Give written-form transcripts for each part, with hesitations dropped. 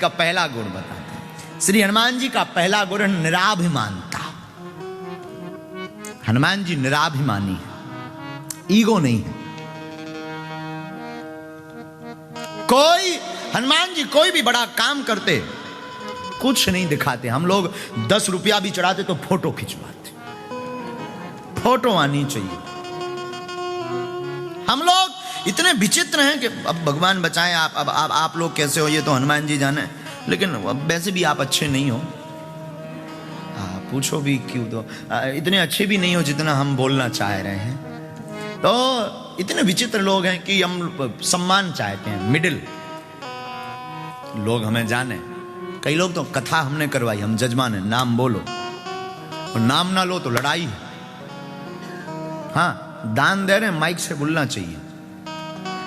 का पहला गुण बताते हैं। श्री हनुमान जी का पहला गुण है निराभिमानता। हनुमान जी निराभिमानी है, ईगो नहीं है। कोई हनुमान जी कोई भी बड़ा काम करते कुछ नहीं दिखाते। हम लोग 10 रुपया भी चढ़ाते तो फोटो खिंचवाते, फोटो आनी चाहिए। हम लोग इतने विचित्र हैं कि अब भगवान बचाए, आप लोग कैसे हो ये तो हनुमान जी जाने, लेकिन वैसे भी आप अच्छे नहीं हो। पूछो भी क्यों, तो इतने अच्छे भी नहीं हो जितना हम बोलना चाह रहे हैं। तो इतने विचित्र लोग हैं कि हम सम्मान चाहते हैं, मिडिल लोग हमें जाने। कई लोग तो कथा हमने करवाई, हम जजमान है, नाम बोलो, और नाम ना लो तो लड़ाई है। हाँ, दान दे रहे हैं, माइक से बोलना चाहिए,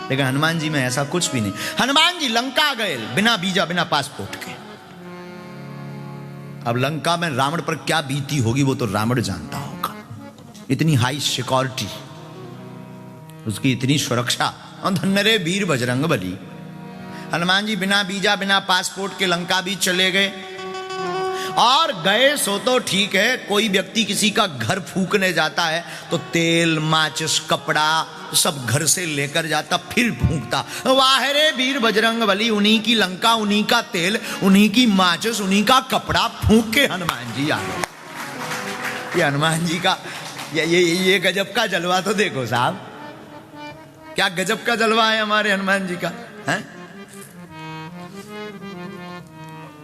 लेकिन हनुमान जी में ऐसा कुछ भी नहीं। हनुमान जी लंका गए बिना वीजा बिना पासपोर्ट के। अब लंका में रावण पर क्या बीती होगी वो तो रावण जानता होगा। इतनी हाई सिक्योरिटी, उसकी इतनी सुरक्षा, और धन्य रे वीर बजरंग बली। हनुमान जी बिना वीजा बिना पासपोर्ट के लंका भी चले गए। और गए सो तो ठीक है, कोई व्यक्ति किसी का घर फूकने जाता है तो तेल माचिस कपड़ा सब घर से लेकर जाता, फिर फूंकता। वाह रे वीर बजरंग बली, उन्हीं की लंका, उन्हीं का तेल, उन्हीं की माचिस, उन्हीं का कपड़ा फूंक के हनुमान जी आ गए। ये हनुमान जी का ये गजब का जलवा तो देखो साहब, क्या गजब का जलवा है हमारे हनुमान जी का है?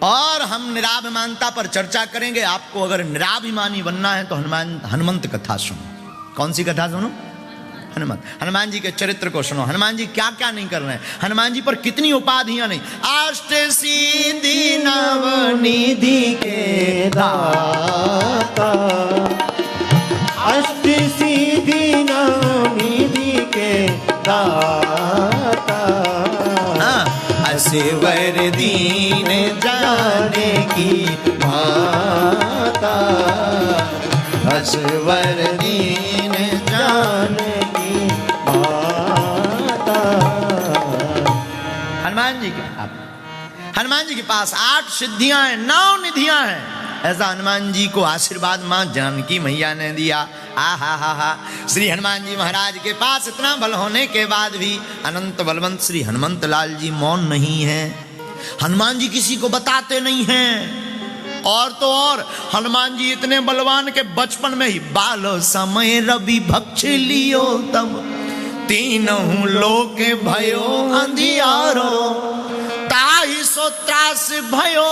और हम निराभिमानता पर चर्चा करेंगे। आपको अगर निराभिमानी बनना है तो हनुमंत कथा सुनो। कौन सी कथा सुनो? हनुमान जी के चरित्र को सुनो। हनुमान जी क्या क्या नहीं कर रहे हैं, हनुमान जी पर कितनी उपाधियां नहीं। अष्ट सिद्धि नवनिधि के दाता, अष्ट सिद्धि नवनिधि के दाता, असवर दीन जाने की माता, असवर दीन जाने की माता। हनुमान जी के पास 8 सिद्धियां हैं, 9 निधियां हैं। ऐसा हनुमान जी को आशीर्वाद मां जानकी मैया ने दिया। आहा, श्री हनुमान जी महाराज के पास इतना बल होने के बाद भी अनंत बलवंत श्री हनुमंत लाल जी मौन नहीं है। हनुमान जी किसी को बताते नहीं हैं। और तो और हनुमान जी इतने बलवान के बचपन में ही बाल समय रवि भक्ष लियो तब, तीनों लोक भयो अंधियारो, ताहि सो त्रास भयो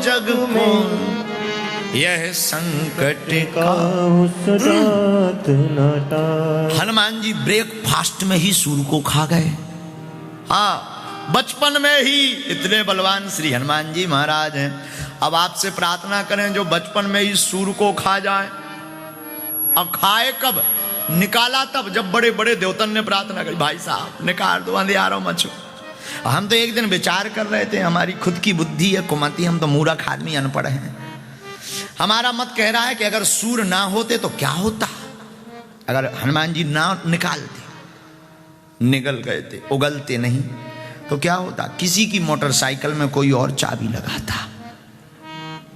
जग को, यह संकट का हनुमान जी ब्रेकफास्ट में ही सूर को खा गए। हाँ, बचपन में ही इतने बलवान श्री हनुमान जी महाराज हैं। अब आपसे प्रार्थना करें जो बचपन में ही सूर को खा जाए। अब खाए कब? निकाला तब जब बड़े बड़े देवतन ने प्रार्थना करी, भाई साहब निकाल दो अंधियारों मचो। हम तो एक दिन विचार कर रहे थे, हमारी खुद की बुद्धि है कुमती, हम तो मूर्ख आदमी अनपढ़ हैं। हमारा मत कह रहा है कि अगर सूर ना होते तो क्या होता। अगर हनुमान जी ना निकालते, निगल गए थे, उगलते नहीं, तो क्या होता? किसी की मोटरसाइकिल में कोई और चाबी लगाता,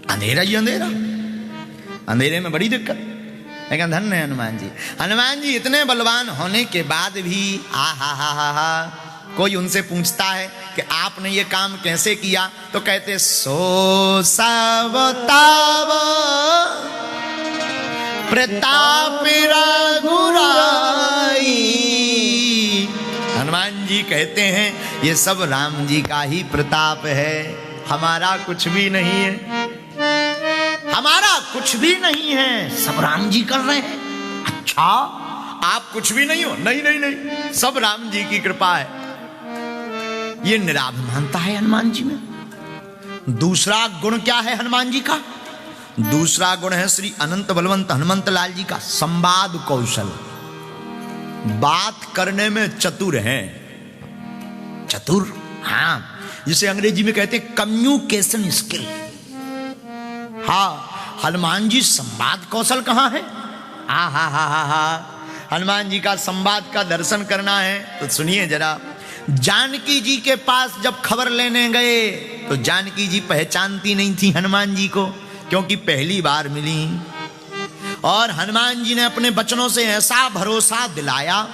अंधेरा ही अंधेरा, अंधेरे में बड़ी दिक्कत। लेकिन धन्य है हनुमान जी। हनुमान जी इतने बलवान होने के बाद भी हा कोई उनसे पूछता है कि आपने ये काम कैसे किया, तो कहते सो सावताव प्रताप रघुराई। हनुमान जी कहते हैं ये सब राम जी का ही प्रताप है, हमारा कुछ भी नहीं है, हमारा कुछ भी नहीं है, सब राम जी कर रहे हैं। अच्छा, आप कुछ भी नहीं हो? नहीं नहीं नहीं, सब राम जी की कृपा है। ये निराभिमानता है हनुमान जी में। दूसरा गुण क्या है हनुमान जी का? दूसरा गुण है श्री अनंत बलवंत हनुमंत लाल जी का संवाद कौशल। बात करने में चतुर हैं, चतुर, हाँ, जिसे अंग्रेजी में कहते हैं कम्युनिकेशन स्किल। हाँ, हनुमान जी संवाद कौशल कहां है? हनुमान जी का संवाद का दर्शन करना है तो सुनिए जरा। जानकी जी के पास जब खबर लेने गए तो जानकी जी पहचानती नहीं थी हनुमान जी को, क्योंकि पहली बार मिली। और हनुमान जी ने अपने बचनों से ऐसा भरोसा दिलाया,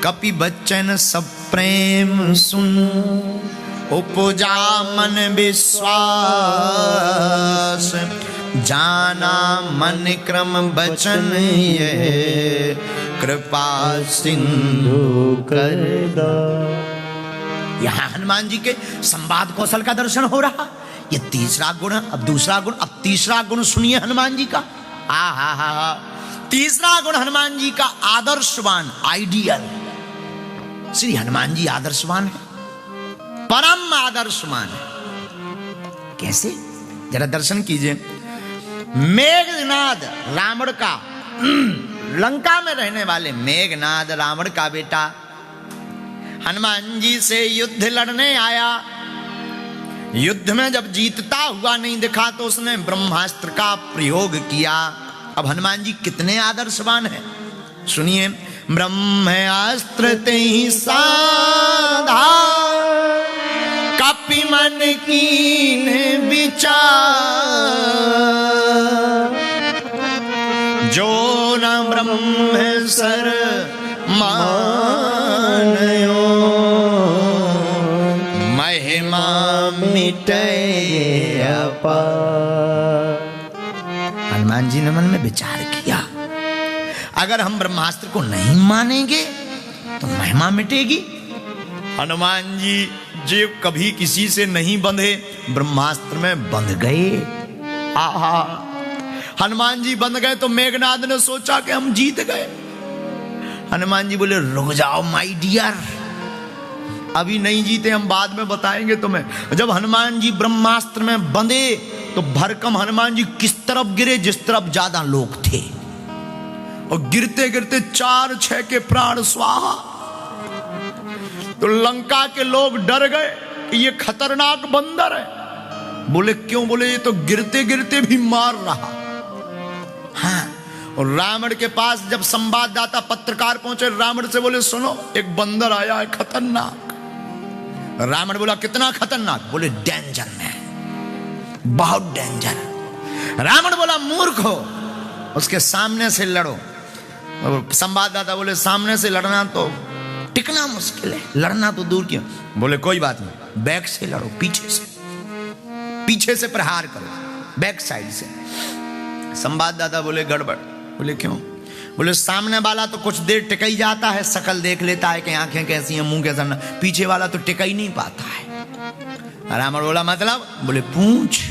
कपि बच्चन सब प्रेम सुन, उपजा मन विश्वास, जाना मन क्रम बचन ये, कृपा सिंधु कर दो। यहां हनुमान जी के संवाद कौशल का दर्शन हो रहा। ये तीसरा गुण, अब दूसरा गुण, अब तीसरा गुण सुनिए हनुमान जी का। हा तीसरा गुण हनुमान जी का आदर्शवान, आइडियल। श्री हनुमान जी आदर्शवान है, परम आदर्शवान है। कैसे? जरा दर्शन कीजिए। मेघनाद रावण का, लंका में रहने वाले मेघनाद रावण का बेटा, हनुमान जी से युद्ध लड़ने आया। युद्ध में जब जीतता हुआ नहीं दिखा तो उसने ब्रह्मास्त्र का प्रयोग किया। अब हनुमान जी कितने आदर्शवान हैं, सुनिए। ब्रह्मास्त्र ते ही साधा, कपि मन कीन विचार, जो न ब्रह्म सर मानयो, महिमा मिटे अपार। हनुमान जी ने मन में विचार किया, अगर हम ब्रह्मास्त्र को नहीं मानेंगे तो महिमा मिटेगी। हनुमान जी जो कभी किसी से नहीं बंधे, ब्रह्मास्त्र में बंध गए। आहा, हनुमान जी बंध गए तो मेघनाद ने सोचा कि हम जीत गए। हनुमान जी बोले, रुक जाओ माय डियर, अभी नहीं जीते, हम बाद में बताएंगे तुम्हें। जब हनुमान जी ब्रह्मास्त्र में बंधे तो भरकम हनुमान जी किस तरफ गिरे, जिस तरफ ज्यादा लोग थे, और गिरते गिरते 4-6 के प्राण स्वाहा। तो लंका के लोग डर गए कि ये खतरनाक बंदर है। बोले क्यों? बोले ये तो गिरते गिरते भी मार रहा। हाँ, और रावण के पास जब संवाददाता पत्रकार पहुंचे, रावण से बोले सुनो, एक बंदर आया है खतरनाक। रावण बोला कितना खतरनाक? बोले डेंजर में, बहुत डेंजर। रावण बोला मूर्ख हो, उसके सामने से लड़ो। संवाददाता बोले सामने से लड़ना तो टिकना मुश्किल है, लड़ना तो दूर क्यों। बोले कोई बात नहीं, बैक से लड़ो, पीछे से प्रहार करो, बैक साइड से। संवाददाता बोले गड़बड़। बोले क्यों? बोले सामने वाला तो कुछ देर टिक ही जाता है, शकल देख लेता है कि आंखें कैसी हैं, मुंह कैसा, पीछे वाला तो टिक ही नहीं पाता है। रावण बोला मतलब? बोले पूंछ।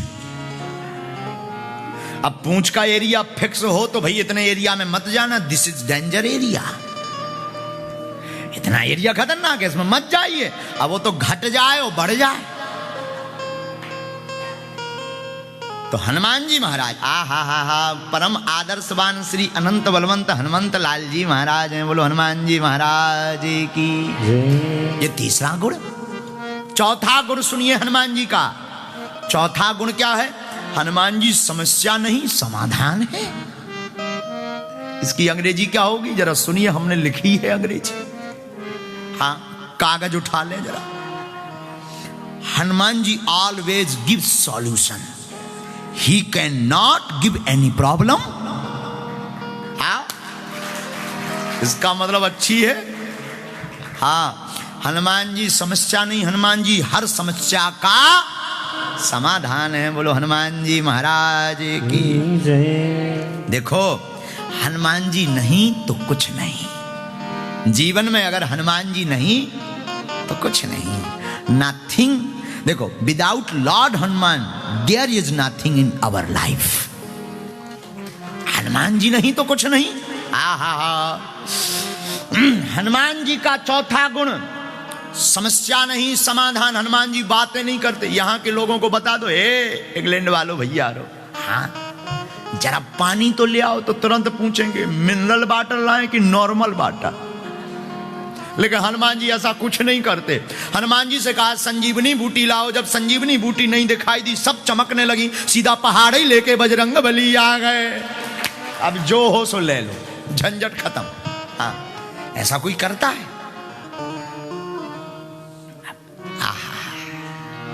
अब पूंछ का एरिया फिक्स हो तो भाई इतने एरिया में मत जाना, दिस इज डेंजर एरिया, इतना एरिया खतरनाक है, इसमें मत जाइए। अब वो तो घट जाए और बढ़ जाए। तो हनुमान जी महाराज, परम आदर्शवान श्री अनंत बलवंत हनुमंत लाल जी महाराज हैं। बोलो हनुमान जी महाराज की। ये तीसरा गुण। चौथा गुण सुनिए हनुमान जी का। चौथा गुण क्या है? हनुमान जी समस्या नहीं समाधान है। इसकी अंग्रेजी क्या होगी जरा सुनिए, हमने लिखी है अंग्रेजी। हाँ, कागज उठा ले जरा। Hanuman ji always give solution, he can not give any problem. हाँ, इसका मतलब अच्छी है। हाँ, हनुमान जी समस्या नहीं, हनुमान जी हर समस्या का समाधान है। बोलो हनुमान जी महाराज की जय। देखो, हनुमान जी नहीं तो कुछ नहीं। जीवन में अगर हनुमान जी नहीं तो कुछ नहीं, नथिंग। देखो, without Lord Hanuman there is nothing in our life. Hanuman ji नहीं तो कुछ नहीं। हनुमान जी का चौथा गुण समस्या नहीं समाधान। हनुमान जी बातें नहीं करते। यहां के लोगों को बता दो, हे इंग्लैंड वालों भैया रो, हाँ जरा पानी तो ले आओ, तो तुरंत पूछेंगे मिनरल वाटर लाएं कि नॉर्मल वाटर। लेकिन हनुमान जी ऐसा कुछ नहीं करते। हनुमान जी से कहा संजीवनी बूटी लाओ, जब संजीवनी बूटी नहीं दिखाई दी, सब चमकने लगी, सीधा पहाड़ ही लेके बजरंग बली आ गए। अब जो हो सो ले लो, झंझट खत्म। हाँ, ऐसा कोई करता है?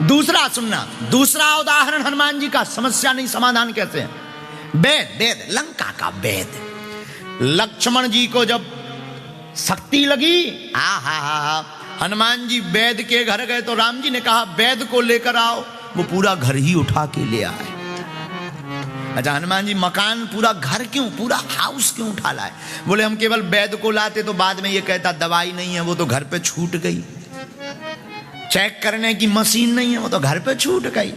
दूसरा सुनना, दूसरा उदाहरण हनुमान जी का, समस्या नहीं समाधान कैसे है। वेद, वेद लंका का वेद। लक्ष्मण जी को जब शक्ति लगी, हनुमान जी वैद के घर गए तो राम जी ने कहा वैद को लेकर आओ, वो पूरा घर ही उठा के ले आए। अच्छा, हनुमान जी मकान पूरा घर क्यों, पूरा हाउस क्यों उठा लाए? बोले हम केवल वैद को लाते तो बाद में ये कहता दवाई नहीं है, वो तो घर पे छूट गई। चेक करने की मशीन नहीं है, वो तो घर पे छूट गई।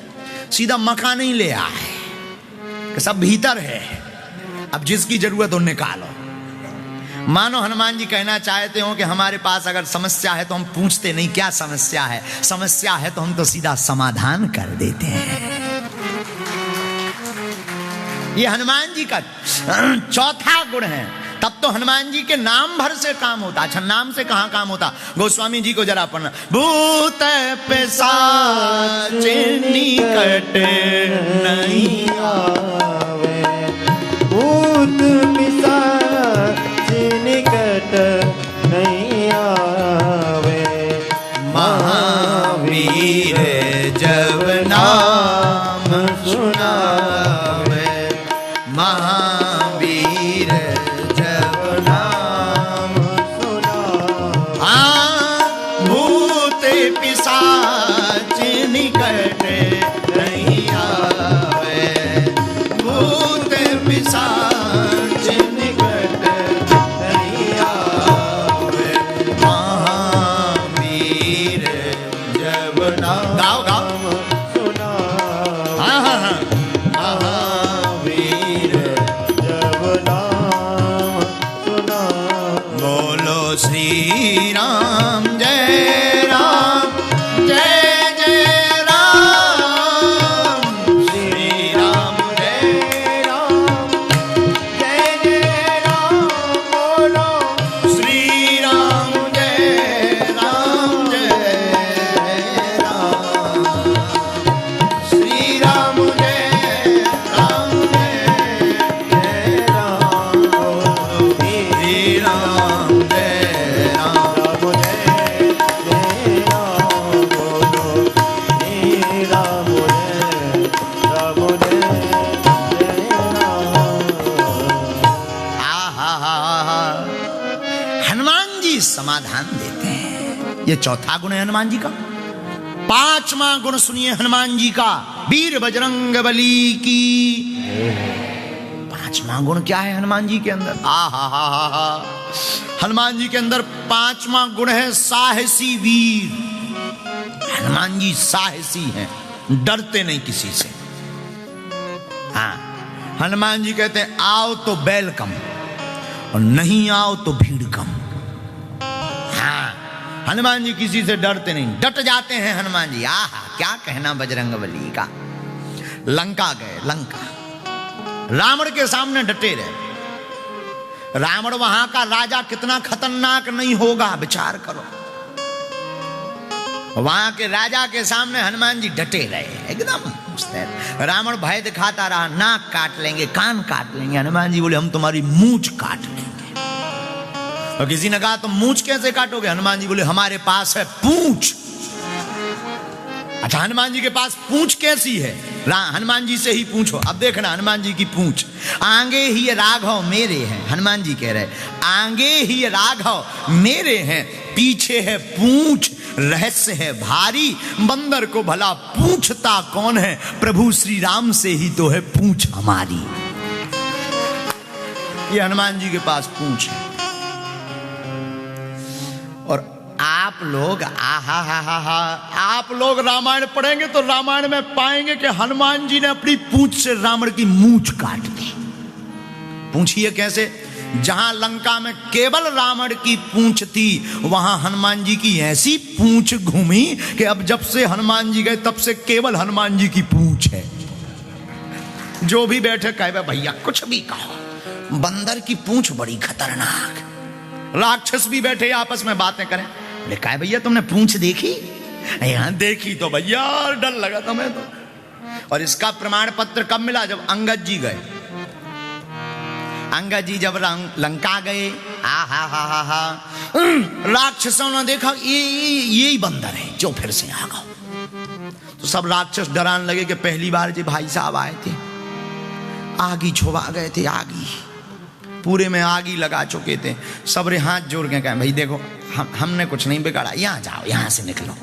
सीधा मकान ही ले आए, सब भीतर है, अब जिसकी जरूरत हो निकालो। मानो हनुमान जी कहना चाहते हो कि हमारे पास अगर समस्या है तो हम पूछते नहीं क्या समस्या है, समस्या है तो हम तो सीधा समाधान कर देते हैं। ये हनुमान जी का चौथा गुण है। तब तो हनुमान जी के नाम भर से काम होता। अच्छा, नाम से कहां काम होता? गोस्वामी जी को जरा पढ़ना। भूत पिशाच निकट नहीं आवे, भूत पिशाच निकट नहीं आवे, महावीर जब नाम सुनावे, महावीर जब नाम सुनावे, भूत पिशाच निकट नहीं आवे, भूत पिशाच निकट नहीं आवे, महावीर जब नाम गाओ गाओ महावीर जब नाम सुनावे। बोलो श्री राम जय राम जय जय राम, श्री राम जय राम जय जय राम, बोलो श्री राम जय राम जय राम, श्री राम जय राम जय राम, श्री राम जय राम। राम जय राम, बोलो हे राम जय राम। हनुमान जी समाधान देते हैं। ये चौथा गुण है हनुमान जी का। पांचवा गुण सुनिए हनुमान जी का, वीर बजरंग बली की। पांचवा गुण क्या है हनुमान जी के अंदर? हनुमान जी के अंदर पांचवा गुण है साहसी वीर। हनुमान जी साहसी हैं, डरते नहीं किसी से। हाँ, हनुमान जी कहते हैं आओ तो बैल कम और नहीं आओ तो भीड़ कम। हाँ, हनुमान जी किसी से डरते नहीं, डट जाते हैं हनुमान जी। आहा, क्या कहना बजरंगबली का। लंका गए, लंका रावण के सामने डटे रहे। रावण वहां का राजा कितना खतरनाक नहीं होगा, विचार करो। वहां के राजा के सामने हनुमान जी डटे रहे एकदम। रावण भय दिखाता रहा, नाक काट लेंगे, कान काट लेंगे। हनुमान जी बोले हम तुम्हारी मूंछ काट लेंगे। और किसी ने कहा तुम मूंछ कैसे काटोगे? हनुमान जी बोले हमारे पास है पूंछ। अच्छा, हनुमान जी के पास पूंछ कैसी है? हनुमान जी से ही पूछो। अब देखना हनुमान जी की पूंछ। आगे ही राघव मेरे हैं, हनुमान जी कह रहे आगे ही राघव मेरे हैं, पीछे है पूंछ, रहस्य है भारी। बंदर को भला पूछता कौन है, प्रभु श्री राम से ही तो है पूंछ हमारी। ये हनुमान जी के पास पूंछ है। और आप लोग आप लोग रामायण पढ़ेंगे तो रामायण में पाएंगे कि हनुमान जी ने अपनी पूंछ से रावण की मूंछ काट दी। पूछिए कैसे? जहां लंका में केवल रावण की पूंछ थी, वहां हनुमान जी की ऐसी पूंछ घूमी कि अब जब से हनुमान जी गए तब से केवल हनुमान जी की पूंछ है। जो भी बैठे कहे भैया कुछ भी कहो, बंदर की पूंछ बड़ी खतरनाक। राक्षस भी बैठे आपस में बातें करें, बोले कहे भैया तुमने पूंछ देखी? यहां देखी तो भैया डर लगा तुम्हें तो। और इसका प्रमाण पत्र कब मिला? जब अंगद जी गए। अंगद जी जब लंका गए, राक्षसों ने देखा ये ही बंदर है जो फिर से आ गया। तो सब राक्षस डराने लगे कि पहली बार जो भाई साहब आए थे आगी छुपा गए थे, आगी पूरे में आगी लगा चुके थे। सबरे हाथ जोड़ के कहे भाई देखो हमने कुछ नहीं बिगाड़ा, यहाँ जाओ, यहाँ से निकलो।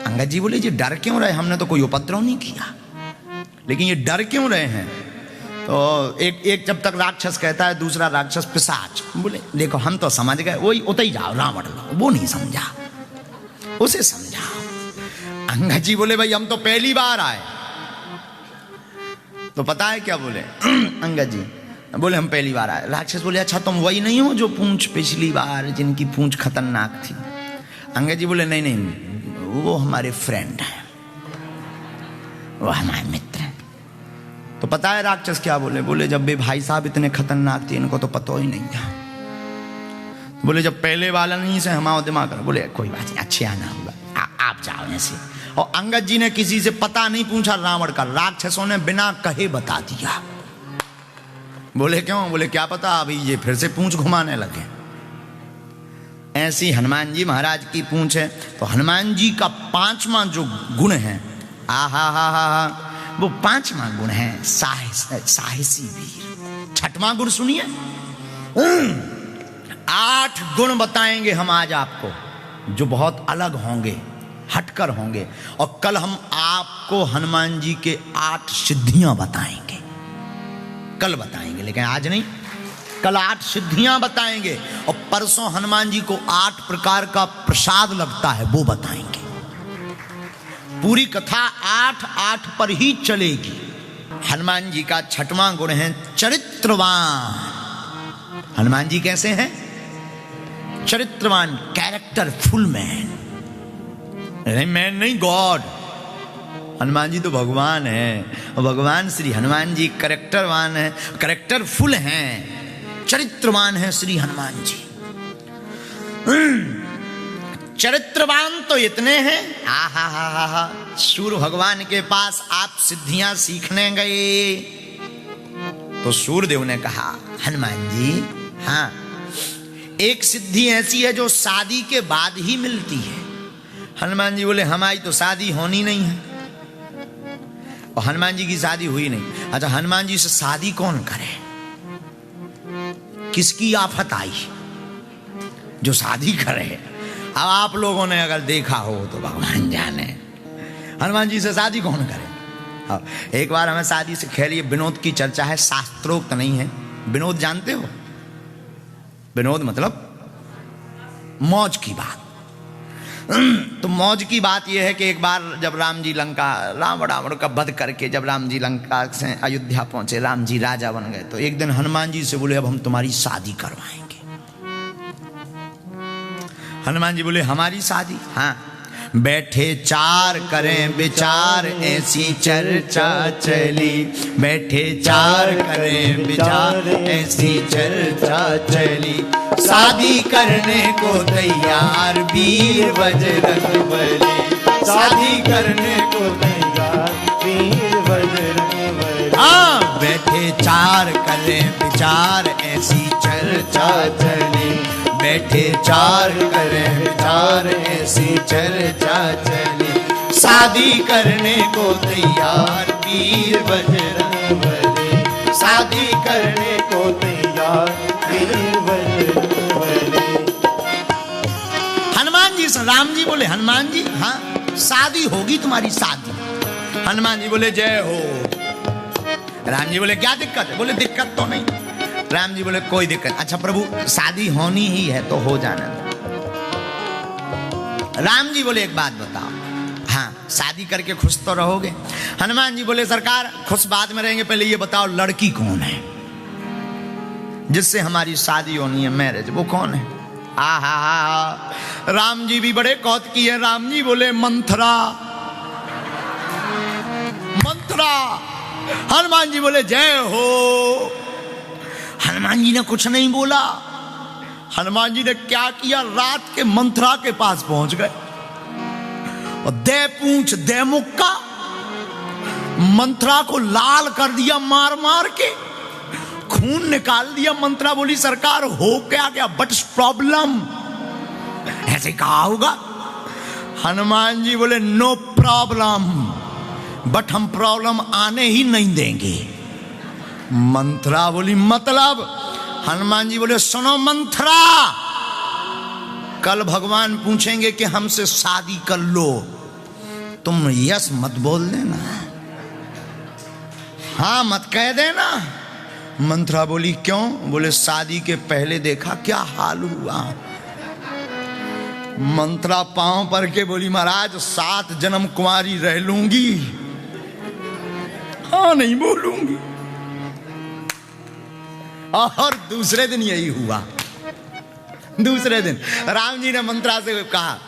अंगद जी बोले जी डर क्यों रहे, हमने तो कोई उपद्रव नहीं किया, लेकिन ये डर क्यों रहे हैं। तो एक जब तक राक्षस कहता है, दूसरा राक्षस पिशाच बोले देखो हम तो समझ गए, वही उतर जाओ रावण लो, वो नहीं समझा, उसे समझाओ। अंगद जी बोले भाई हम तो पहली बार आए। तो पता है क्या बोले अंगद जी, बोले हम पहली बार आए। राक्षस बोले अच्छा तुम वही नहीं हो जो पूंछ पिछली बार, जिनकी पूंछ खतरनाक थी। अंगद जी बोले नहीं नहीं, वो हमारे फ्रेंड हैं, वो हमारे मित्र हैं। तो पता है राक्षस क्या बोले, बोले जब वे भाई साहब इतने खतरनाक थे इनको तो पता ही नहीं था। बोले जब पहले वाला नहीं से हमारा दिमाग कर, बोले कोई बात नहीं, अच्छे आना होगा, आप जाओ ऐसे। और अंगद जी ने किसी से पता नहीं पूछा रावण का, राक्षसों ने बिना कहे बता दिया। बोले क्यों, बोले क्या पता अभी ये फिर से पूंछ घुमाने लगे। ऐसी हनुमान जी महाराज की पूंछ है। तो हनुमान जी का 5वां जो गुण है, आहा वो 5वां गुण है साहसी वीर। 6वां गुण सुनिए। 8 गुण बताएंगे हम आज आपको जो बहुत अलग होंगे, हटकर होंगे। और कल हम आपको हनुमान जी के 8 सिद्धियां बताएंगे, कल बताएंगे, लेकिन आज नहीं। कल 8 सिद्धियां बताएंगे और परसों हनुमान जी को 8 प्रकार का प्रसाद लगता है वो बताएंगे। पूरी कथा 8 पर ही चलेगी। हनुमान जी का 6वां गुण है चरित्रवान। हनुमान जी कैसे हैं? चरित्रवान, कैरेक्टरफुल मैन। मैन नहीं, गॉड। हनुमान जी तो भगवान है, और भगवान श्री हनुमान जी कैरेक्टरवान है, कैरेक्टरफुल हैं, चरित्रवान है श्री हनुमान जी। चरित्रवान तो इतने हैं, आहा सूर्य भगवान के पास आप सिद्धियां सीखने गए तो सूर्यदेव ने कहा हनुमान जी हाँ, एक सिद्धि ऐसी है जो शादी के बाद ही मिलती है। हनुमान जी बोले हमारी तो शादी होनी नहीं है, और हनुमान जी की शादी हुई नहीं। अच्छा हनुमान जी से शादी कौन करे, किसकी आफत आई जो शादी करे। अब आप लोगों ने अगर देखा हो तो भगवान जाने, हनुमान जी से शादी कौन करे। अब एक बार हमें शादी से खेलिए, विनोद की चर्चा है, शास्त्रोक्त नहीं है। विनोद जानते हो, विनोद मतलब मौज की बात। तो मौज की बात यह है कि एक बार जब राम जी लंका, रावण का वध करके जब राम जी लंका से अयोध्या पहुंचे, राम जी राजा बन गए, तो एक दिन हनुमान जी से बोले अब हम तुम्हारी शादी करवाएंगे। हनुमान जी बोले हमारी शादी? हाँ। बैठे 4 करें विचार ऐसी चर्चा चली, बैठे 4 करें विचार ऐसी चर्चा चली, शादी करने को तैयार वीर बजरंगबली, शादी करने को तैयार वीर बजरंगबली। हाँ, बैठे 4 करें विचार ऐसी चर्चा चली, बैठे 4 करें विचार ऐसी चर्चा चली, शादी करने को तैयार वीर बजरंगबली, शादी करने को तैयार वीर बजरंगबली। हनुमान जी से राम जी बोले हनुमान जी हाँ शादी होगी तुम्हारी शादी। हनुमान जी बोले जय हो। राम जी बोले क्या दिक्कत है? बोले दिक्कत तो नहीं। राम जी बोले कोई दिक्कत। अच्छा प्रभु शादी होनी ही है तो हो जाना दो। राम जी बोले एक बात बताओ, हाँ शादी करके खुश तो रहोगे? हनुमान जी बोले सरकार खुश बाद में रहेंगे, पहले ये बताओ लड़की कौन है जिससे हमारी शादी होनी है, मैरिज, वो कौन है? आहा, राम जी भी बड़े कौतुकी है। राम जी बोले मंथरा। मंथरा। हनुमान जी बोले जय हो। हनुमान जी ने कुछ नहीं बोला। हनुमान जी ने क्या किया, रात के मंथरा के पास पहुंच गए और दे पूंछ दे मुक्का मंथरा को लाल कर दिया, मार मार के खून निकाल दिया। मंथरा बोली सरकार हो क्या गया, बट प्रॉब्लम, ऐसे कहा होगा। हनुमान जी बोले नो प्रॉब्लम, बट हम प्रॉब्लम आने ही नहीं देंगे। मंथरा बोली मतलब? हनुमान जी बोले सुनो मंथरा, कल भगवान पूछेंगे कि हमसे शादी कर लो, तुम यस मत बोल देना, हाँ मत कह देना। मंथरा बोली क्यों? बोले शादी के पहले देखा क्या हाल हुआ। मंथरा पांव पर के बोली महाराज 7 जन्म कुंवारी रह लूंगी, हाँ नहीं बोलूंगी। और दूसरे दिन यही हुआ। दूसरे दिन राम जी ने मंथरा से कहा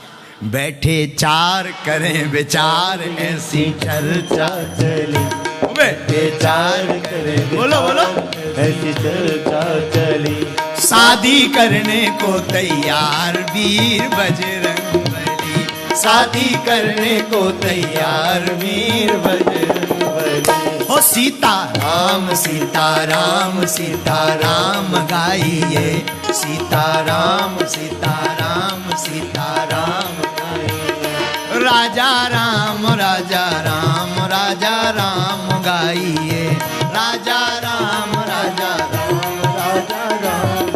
बैठे 4 करें विचार, ऐसी चर्चा चली, बैठे 4 करें बोलो बोलो, ऐसी चर्चा चली। शादी करने को तैयार वीर बजरंगबली, शादी करने को तैयार वीर बजरंगबली। हो सीताराम सीताराम सीताराम गाइए, सीताराम सीताराम सीताराम गाइए। राजा राम राजा राम राजा राम गाइए, राजा राम राजा राम राजा राम।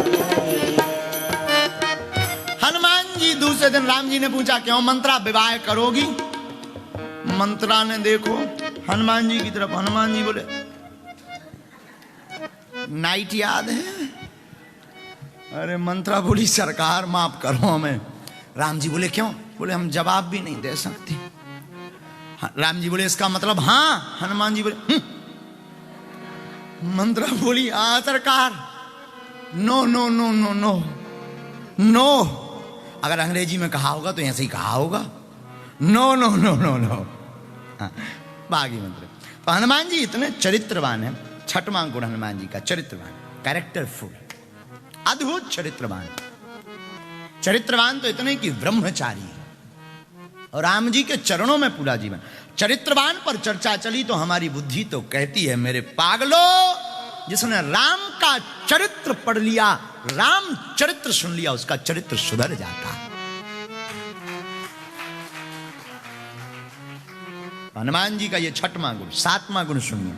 हनुमान जी दूसरे दिन राम जी ने पूछा क्यों मंत्रा विवाह करोगी? मंत्रा ने देखो हनुमान जी की तरफ, हनुमान जी बोले नाइट याद है? अरे मंत्रा बोली सरकार माफ करो हमें। राम जी बोले क्यों? बोले हम जवाब भी नहीं दे सकते। राम जी बोले इसका मतलब हाँ? हनुमान जी बोले मंत्रा बोली हाँ सरकार, no no no no no no. अगर अंग्रेजी में कहा होगा तो ऐसे ही कहा होगा, no no no no no. बागी मंत्र। तो हनुमान जी इतने चरित्रवान है। 6वां गुण हनुमान जी का चरित्रवान, कैरेक्टरफुल, अद्भुत चरित्रवान। चरित्रवान तो इतने कि ब्रह्मचारी, और राम जी के चरणों में पूरा जीवन। चरित्रवान पर चर्चा चली तो हमारी बुद्धि तो कहती है मेरे पागलो, जिसने राम का चरित्र पढ़ लिया, राम चरित्र सुन लिया, उसका चरित्र सुधर जाता। हनुमान जी का ये 6वां गुण। 7वां गुण सुनिए।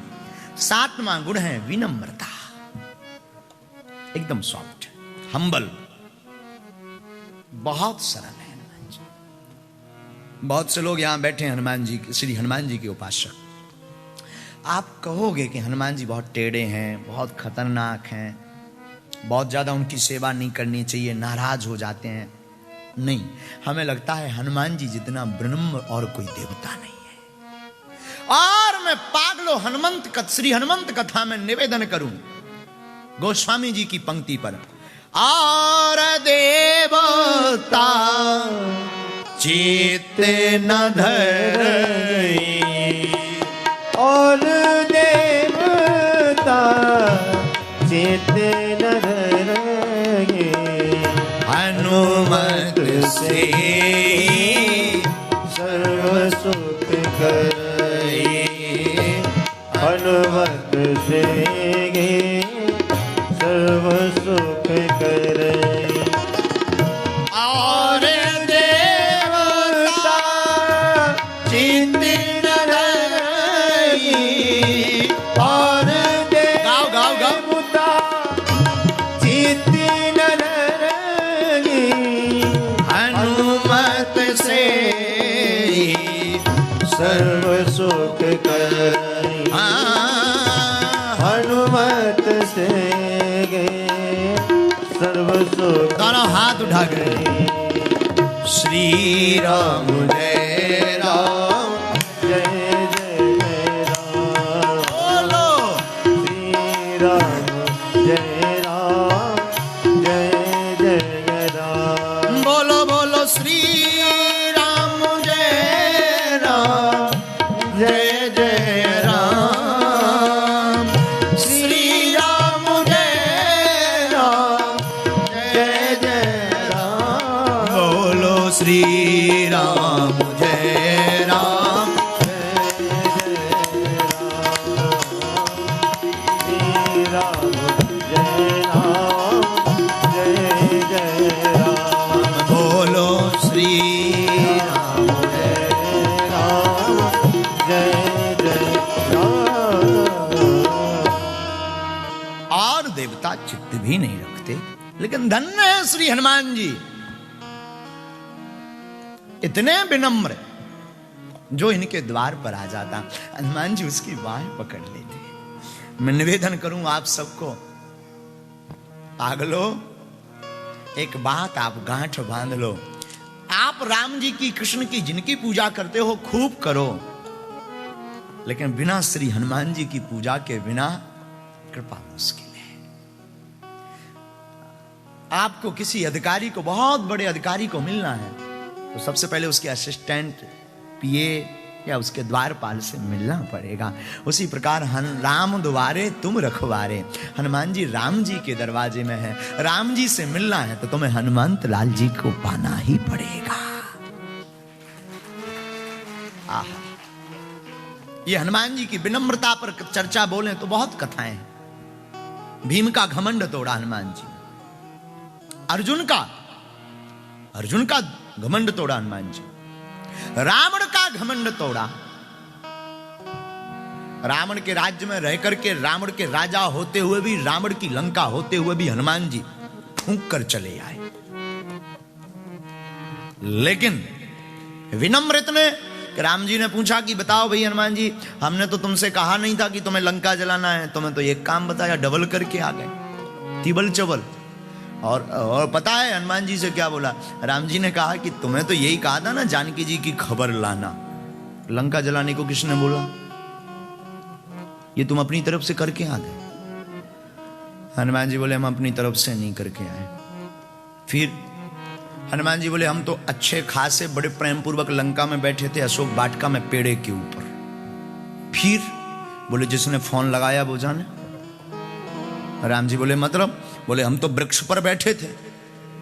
7वां गुण है विनम्रता, एकदम सॉफ्ट, हम्बल, बहुत सरल है हनुमान जी। बहुत से लोग यहां बैठे हैं हनुमान जी, श्री हनुमान जी के उपासक। आप कहोगे कि हनुमान जी बहुत टेढ़े हैं, बहुत खतरनाक हैं, बहुत ज्यादा उनकी सेवा नहीं करनी चाहिए, नाराज हो जाते हैं। नहीं, हमें लगता है हनुमान जी जितना विनम्र और कोई देवता नहीं है। और मैं पागलो श्री हनुमंत कथा में निवेदन करूं गोस्वामी जी की पंक्ति पर, और देवता चित्त न धरई, और देवता चित्त न धरई, हनुमत से सर्व सुख करई, हनुमत से सर्व सुख करई। और देवता चित्त न धरई, और गाओ गाओ गाओ, देवता चित्त न धरई, हनुमत से सर्व सुख करई, हनुमत से सर्व सुख। दोनों हाथ उठा कर श्री राम जय राम, जय जय राम, बोलो श्री राम जय राम, जय जय राम, बोलो बोलो श्री राम जय राम, जय जय राम, श्री राम जय राम, जय जय राम, बोलो श्री राम जय राम, श्री राम जय राम, जय जय राम, बोलो श्री राम देवता चित्त भी नहीं रखते। लेकिन धन्य है श्री हनुमान जी, इतने विनम्र, जो इनके द्वार पर आ जाता हनुमान जी उसकी बाहें पकड़ लेते। मैं निवेदन करूं आप सबको, पागलो एक बात आप गांठ बांध लो, आप राम जी की, कृष्ण की, जिनकी पूजा करते हो खूब करो, लेकिन बिना श्री हनुमान जी की पूजा के बिना कृपा मुश्किल है। आपको किसी अधिकारी को, बहुत बड़े अधिकारी को मिलना है, तो सबसे पहले उसके असिस्टेंट, पीए या उसके द्वारपाल से मिलना पड़ेगा। उसी प्रकार राम द्वारे तुम रखवारे, हनुमान जी राम जी के दरवाजे में है, राम जी से मिलना है तो तुम्हें हनुमंत लाल जी को पाना ही पड़ेगा। आहा, ये हनुमान जी की विनम्रता पर चर्चा बोले तो बहुत कथाएं हैं। भीम का घमंड तोड़ा हनुमान जी, अर्जुन का घमंड तोड़ा हनुमान जी, रावण का घमंड तोड़ा। रावण के राज्य में रह करके, रावण के राजा होते हुए भी, रावण की लंका होते हुए भी हनुमान जी फूंक कर चले आए। लेकिन विनम्र इतने कि राम जी ने पूछा कि बताओ भाई हनुमान जी, हमने तो तुमसे कहा नहीं था कि तुम्हें लंका जलाना है, तुम्हें तो एक काम बताया, डबल करके आ गए, तिबल चबल। और पता है हनुमान जी से क्या बोला? राम जी ने कहा कि तुम्हें तो यही कहा था ना जानकी जी की खबर लाना, लंका जलाने को किसने बोला? ये तुम अपनी तरफ से करके आ गए। हनुमान जी बोले हम अपनी तरफ से नहीं करके आए। फिर हनुमान जी बोले हम तो अच्छे खासे बड़े प्रेम पूर्वक लंका में बैठे थे, अशोक वाटिका में पेड़े के ऊपर। फिर बोले जिसने फोन लगाया वो जाने। राम जी बोले मतलब? बोले हम तो वृक्ष पर बैठे थे,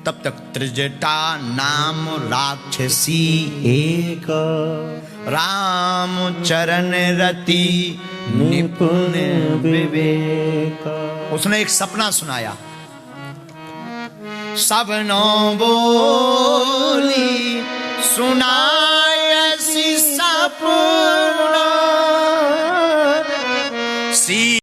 तब तक त्रिजटा नाम राक्षसी एक, राम चरण रति निपुण विवेक। उसने एक सपना सुनाया, सबनो बोली सुना